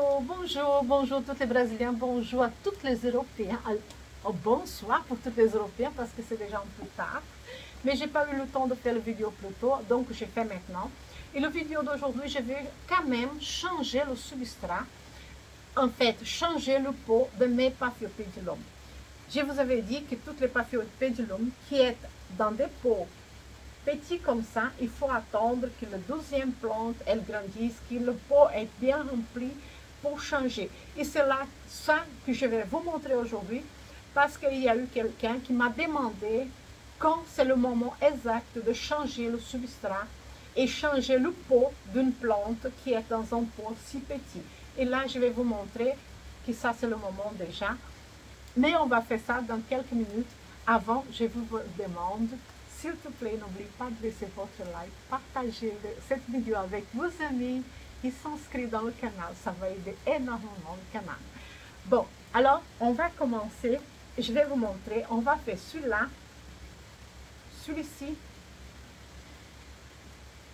Bonjour, bonjour, bonjour tous les Brésiliens, bonjour à tous les Européens. Bonsoir pour tous les Européens parce que c'est déjà un peu tard. Mais j'ai pas eu le temps de faire la vidéo plus tôt, donc je fais maintenant. Et la vidéo d'aujourd'hui, je vais quand même changer le substrat. En fait, changer le pot de mes Paphiopédilum pédilum. Je vous avais dit que toutes les Paphiopédilum pédilum qui sont dans des pots petits comme ça, il faut attendre que la deuxième plante elle grandisse, que le pot est bien rempli pour changer. Et c'est là ça que je vais vous montrer aujourd'hui parce qu'il y a eu quelqu'un qui m'a demandé quand c'est le moment exact de changer le substrat et changer le pot d'une plante qui est dans un pot si petit. Et là, je vais vous montrer que ça c'est le moment déjà. Mais on va faire ça dans quelques minutes. Avant, je vous demande, s'il te plaît, n'oubliez pas de laisser votre like, partager cette vidéo avec vos amis et s'inscrire dans le canal. Ça va aider énormément le canal. Bon, alors, on va commencer. Je vais vous montrer. On va faire celui-là, celui-ci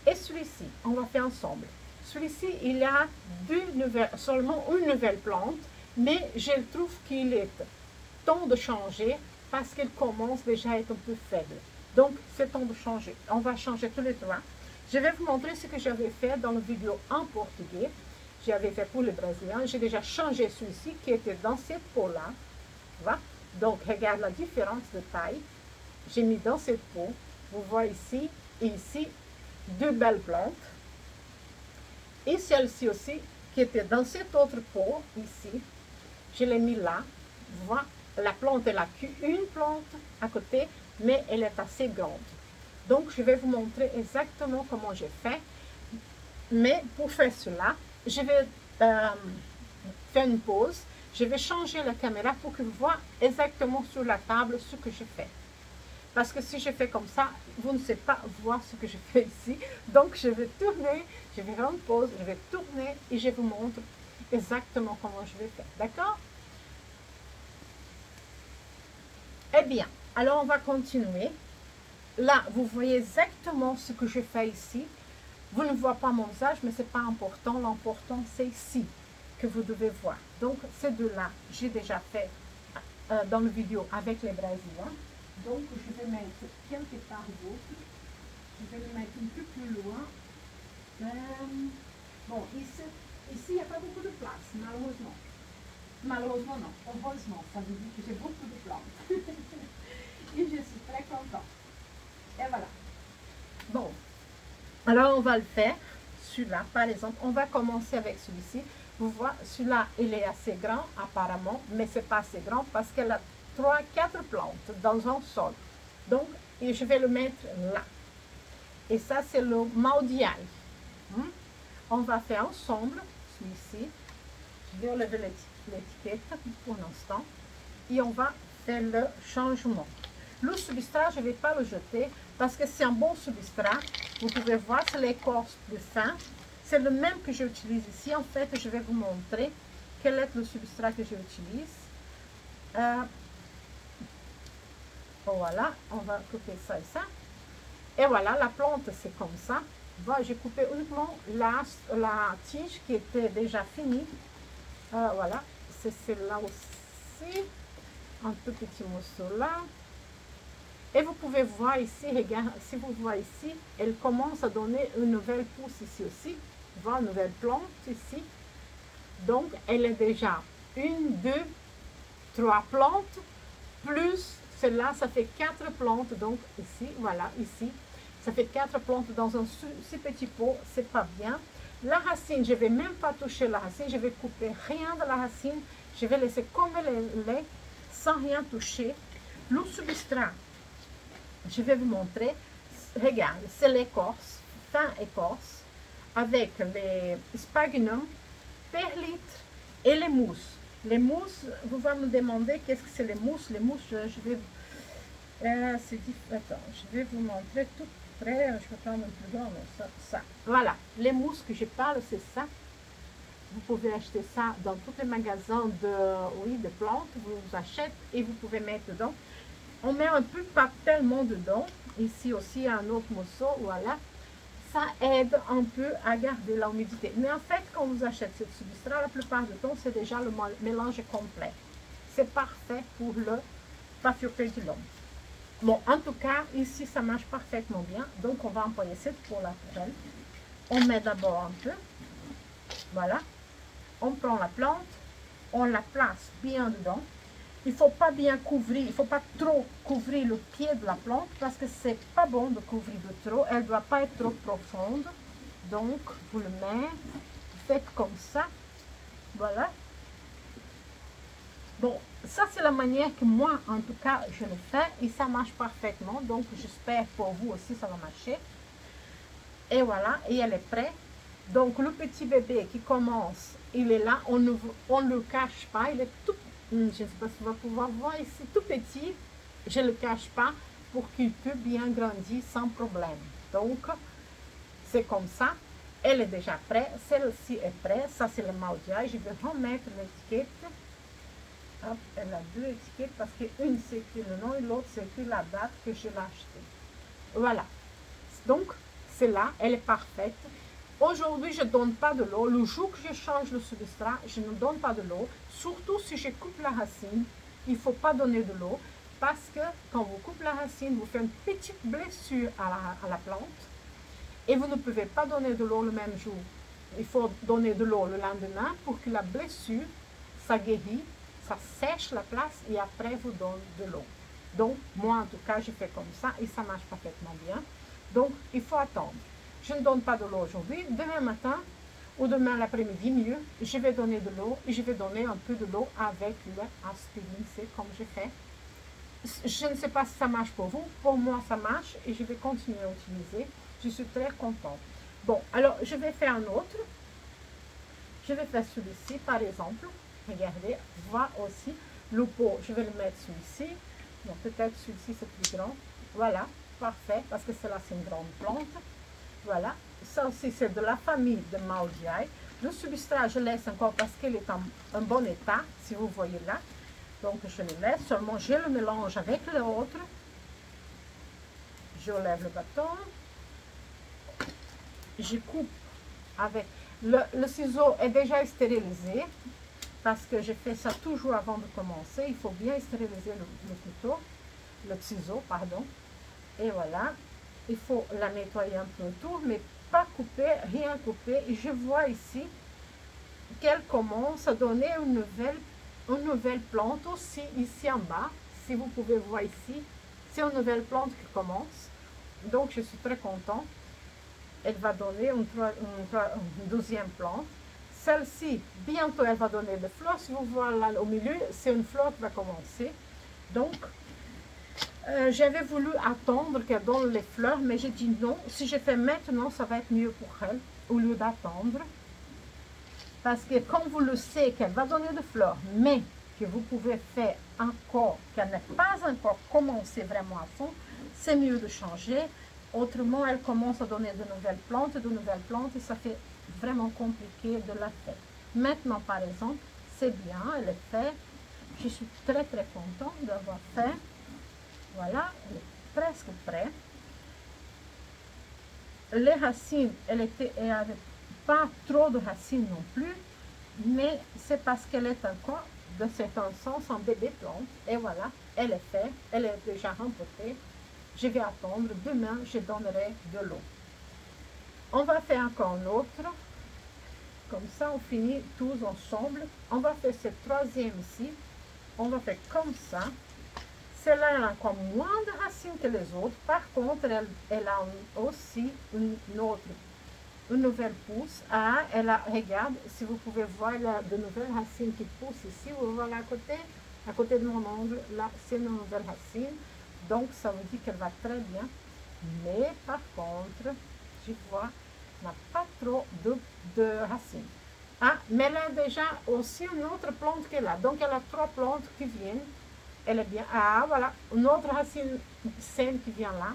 et celui-ci. On va faire ensemble. Celui-ci, il y a seulement une nouvelle plante, mais je trouve qu'il est temps de changer parce qu'il commence déjà à être un peu faible. Donc, c'est temps de changer. On va changer tous les trois. Je vais vous montrer ce que j'avais fait dans la vidéo en portugais. J'avais fait pour les Brésiliens. J'ai déjà changé celui-ci qui était dans cette peau-là. Voilà. Donc, regarde la différence de taille. J'ai mis dans cette peau. Vous voyez ici et ici deux belles plantes. Et celle-ci aussi qui était dans cette autre peau ici. Je l'ai mis là. Voilà. La plante, elle a qu'une plante à côté, mais elle est assez grande. Donc, je vais vous montrer exactement comment j'ai fait. Mais pour faire cela, je vais faire une pause. Je vais changer la caméra pour que vous voyez exactement sur la table ce que je fais. Parce que si je fais comme ça, vous ne savez pas voir ce que je fais ici. Donc, je vais tourner, je vais faire une pause, je vais tourner et je vous montre exactement comment je vais faire. D'accord? Eh bien, alors on va continuer. Là, vous voyez exactement ce que je fais ici. Vous ne voyez pas mon visage, mais ce n'est pas important. L'important, c'est ici que vous devez voir. Donc, ces deux-là, j'ai déjà fait dans la vidéo avec les Brésiliens. Donc, je vais mettre quelque part d'autre. Je vais le mettre un peu plus loin. Bon, ici, il n'y a pas beaucoup de place, malheureusement. Malheureusement, non. Heureusement, ça veut dire que j'ai beaucoup de plantes. Et je suis très contente. Et voilà. Bon. Alors, on va le faire. Celui-là, par exemple, on va commencer avec celui-ci. Vous voyez, celui-là, il est assez grand, apparemment, mais ce n'est pas assez grand parce qu'elle a 3-4 plantes dans un sol. Donc, et je vais le mettre là. Et ça, c'est le Maldiaï. On va faire ensemble celui-ci. Je vais enlever l'étiquette pour l'instant et on va faire le changement. Le substrat, je ne vais pas le jeter parce que c'est un bon substrat. Vous pouvez voir, c'est l'écorce plus fin. C'est le même que j'utilise ici. En fait, je vais vous montrer quel est le substrat que j'utilise. Voilà, on va couper ça et ça. Et voilà, la plante, c'est comme ça. Voilà, j'ai coupé uniquement la tige qui était déjà finie. Voilà, c'est celle-là aussi, un tout petit morceau là. Et vous pouvez voir ici, regarde, si vous voyez ici, elle commence à donner une nouvelle pousse ici aussi. Voilà, une nouvelle plante ici. Donc, elle est déjà 1, 2, 3 plantes, plus celle-là, ça fait 4 plantes. Donc, ici, voilà, ici, ça fait 4 plantes dans un si petit pot, c'est pas bien. La racine, je ne vais même pas toucher la racine, je vais couper rien de la racine, je vais laisser comme elle est, sans rien toucher. Le substrat, je vais vous montrer, regarde, c'est l'écorce, fin écorce, avec les sphagnum, perlitre et les mousses. Les mousses, vous allez me demander qu'est-ce que c'est les mousses. Les mousses, je vais, attends, je vais vous montrer tout près, je vais prendre un plus grand, ça. Voilà, les mousses que je parle, c'est ça. Vous pouvez acheter ça dans tous les magasins de plantes, vous achetez et vous pouvez mettre dedans. On met un peu, pas tellement dedans. Ici aussi, un autre morceau, voilà. ça aide un peu à garder l'humidité. Mais en fait, quand vous achetez cette substrat, la plupart du temps, c'est déjà le mélange complet. C'est parfait pour le pâture pétillant. Bon, en tout cas, ici, ça marche parfaitement bien. Donc, on va employer cette pour la poêle. On met d'abord un peu. Voilà. On prend la plante. On la place bien dedans. Il ne faut pas bien couvrir, il ne faut pas trop couvrir le pied de la plante parce que c'est pas bon de couvrir de trop. Elle ne doit pas être trop profonde. Donc, vous le mettez, faites comme ça. Voilà. Bon, ça c'est la manière que moi, en tout cas, je le fais et ça marche parfaitement. Donc, j'espère pour vous aussi, ça va marcher. Et voilà, et elle est prête. Donc, le petit bébé qui commence, il est là. On ne le cache pas, il est tout, je ne sais pas si on va pouvoir voir ici, tout petit. Je ne le cache pas pour qu'il puisse bien grandir sans problème. Donc, c'est comme ça. Elle est déjà prête. Celle-ci est prête. Ça, c'est le Maudiaï. Je vais remettre l'étiquette. Hop, elle a deux étiquettes parce qu'une c'est écrit le nom et l'autre c'est écrit la date que je l'ai acheté. Voilà. Donc, celle-là, elle est parfaite. Aujourd'hui, je ne donne pas de l'eau. Le jour que je change le substrat, je ne donne pas de l'eau. Surtout si je coupe la racine, il ne faut pas donner de l'eau parce que quand vous coupez la racine, vous faites une petite blessure à la plante et vous ne pouvez pas donner de l'eau le même jour. Il faut donner de l'eau le lendemain pour que la blessure, ça guérit, ça sèche la place et après vous donne de l'eau. Donc, moi en tout cas, je fais comme ça et ça marche parfaitement bien. Donc, il faut attendre. Je ne donne pas de l'eau aujourd'hui. Demain matin ou demain l'après-midi, mieux, je vais donner de l'eau et je vais donner un peu de l'eau avec l'aspirine. C'est comme je fais. Je ne sais pas si ça marche pour vous. Pour moi, ça marche et je vais continuer à utiliser. Je suis très contente. Bon, alors, je vais faire un autre. Je vais faire celui-ci, par exemple. Regardez, voir aussi le pot. Je vais le mettre celui-ci. Bon, peut-être celui-ci, c'est plus grand. Voilà, parfait, parce que celle-là, c'est une grande plante. Voilà, ça aussi, c'est de la famille de Maudiaï. Le substrat, je laisse encore parce qu'il est en bon état, si vous voyez là. Donc, je le laisse. Seulement, je le mélange avec l'autre. Je lève le bâton. Je coupe avec... Le ciseau est déjà stérilisé parce que je fais ça toujours avant de commencer. Il faut bien stériliser le couteau, le ciseau, pardon. Et voilà, il faut la nettoyer un peu autour, mais pas couper, rien couper. Et je vois ici qu'elle commence à donner une nouvelle plante aussi ici en bas. Si vous pouvez voir ici, c'est une nouvelle plante qui commence. Donc, je suis très contente. Elle va donner une deuxième plante. Celle-ci, bientôt, elle va donner des fleurs. Si vous voyez là au milieu, c'est une fleur qui va commencer. Donc, j'avais voulu attendre qu'elle donne les fleurs, mais j'ai dit non. Si je fais maintenant, ça va être mieux pour elle, au lieu d'attendre. Parce que comme vous le savez qu'elle va donner des fleurs, mais que vous pouvez faire encore, qu'elle n'est pas encore commencé vraiment à fond, c'est mieux de changer. Autrement, elle commence à donner de nouvelles plantes, et ça fait vraiment compliqué de la faire. Maintenant, par exemple, c'est bien, elle est faite. Je suis très très contente d'avoir fait. Voilà, elle est presque prête. Les racines, elle n'avait pas trop de racines non plus, mais c'est parce qu'elle est encore, de certain sens, en bébé plante. Et voilà, elle est faite, elle est déjà rempotée. Je vais attendre, demain je donnerai de l'eau. On va faire encore un autre. Comme ça, on finit tous ensemble. On va faire cette troisième ici. On va faire comme ça. Celle-là, elle a encore moins de racines que les autres. Par contre, elle a aussi une nouvelle pousse. Ah, elle a, regarde, si vous pouvez voir, elle a de nouvelles racines qui poussent ici. Vous voyez à côté de mon ongle, là, c'est une nouvelle racine. Donc, ça vous dit qu'elle va très bien. Mais par contre, je vois, elle n'a pas trop de racines. Ah, mais elle a déjà aussi une autre plante qu'elle a. Donc, elle a 3 plantes qui viennent. Elle est bien. Ah, voilà, une autre racine saine qui vient là.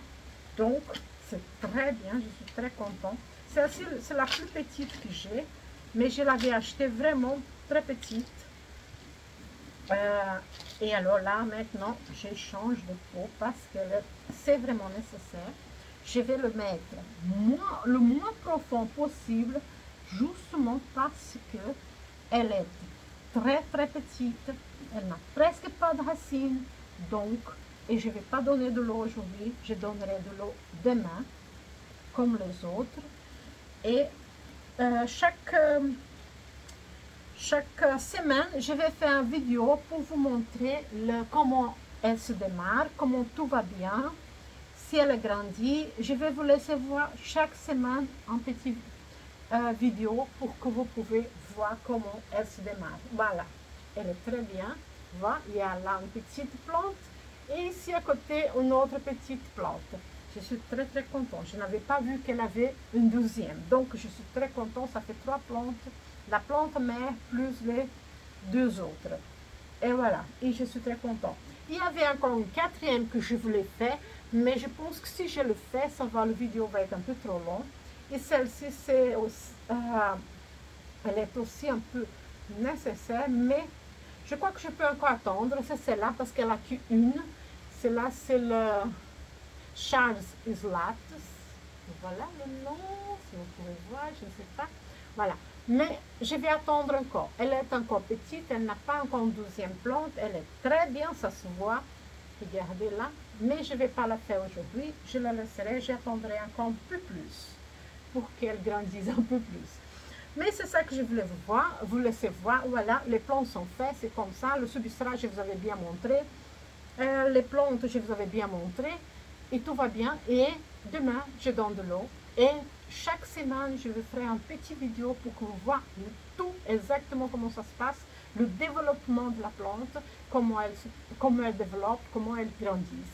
Donc, c'est très bien. Je suis très contente. Celle-ci, c'est la plus petite que j'ai. Mais je l'avais achetée vraiment très petite. Et alors là, maintenant, je change de pot parce que c'est vraiment nécessaire. je vais le mettre le moins profond possible, justement parce que elle est très très petite, elle n'a presque pas de racines, donc, et je ne vais pas donner de l'eau aujourd'hui, je donnerai de l'eau demain, comme les autres. Et chaque semaine, je vais faire une vidéo pour vous montrer comment elle se démarre, comment tout va bien, si elle grandit. Je vais vous laisser voir chaque semaine un petit vidéo pour que vous pouvez voir comment elle se démarre. Voilà, elle est très bien. Voilà, il y a là une petite plante et ici à côté une autre petite plante. Je suis très très contente. Je n'avais pas vu qu'elle avait une deuxième. Donc je suis très contente. Ça fait 3 plantes. La plante mère plus les 2 autres. Et voilà. Et je suis très contente. Il y avait encore une 4e que je voulais faire. Mais je pense que si je le fais, la vidéo va être un peu trop longue. Et celle-ci, elle est aussi un peu nécessaire. Mais je crois que je peux encore attendre. C'est celle-là parce qu'elle a qu'une. Celle-là, c'est le Charles Isolatus. Voilà le nom, si vous pouvez voir, je ne sais pas. Voilà, mais je vais attendre encore. Elle est encore petite, elle n'a pas encore une 12e plante. Elle est très bien, ça se voit. Regardez là, mais je ne vais pas la faire aujourd'hui. Je la laisserai, j'attendrai encore un peu plus pour qu'elle grandisse un peu plus. Mais c'est ça que je voulais vous laisser voir. Voilà, les plantes sont faites, c'est comme ça. Le substrat, je vous avais bien montré. Les plantes, je vous avais bien montré. Et tout va bien. Et demain, je donne de l'eau. Et chaque semaine, je vous ferai un petit vidéo pour que vous voyez tout exactement comment ça se passe. Le développement de la plante, comment elle développe, comment elle grandit.